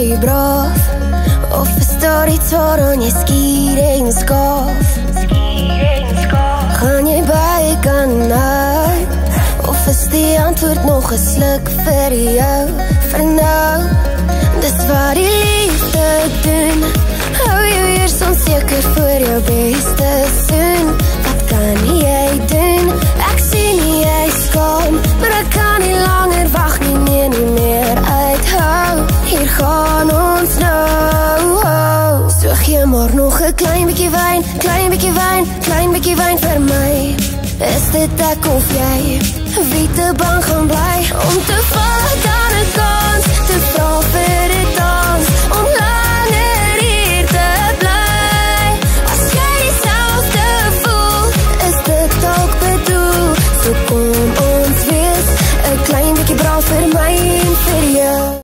jy braaf? Of is daar iets waaraan jy skier en skaaf? Gaan jy by kan nou? Of is die antwoord nog 'n sluk vir jou? Vir nou, dis wat die liefde doen. Hou jou eers onseker voor jou beste soen. Wat kan jy doen? Ek sien jy skaam, maar ek kan nie langer wag nie, nee, nie meer uithou. Hier gaan ons nou. So gee maar nog 'n klein bietjie wyn, klein bietjie wyn, klein bietjie wyn vir my. Is dit ek of jy? Wie te bang gaan bly om te val?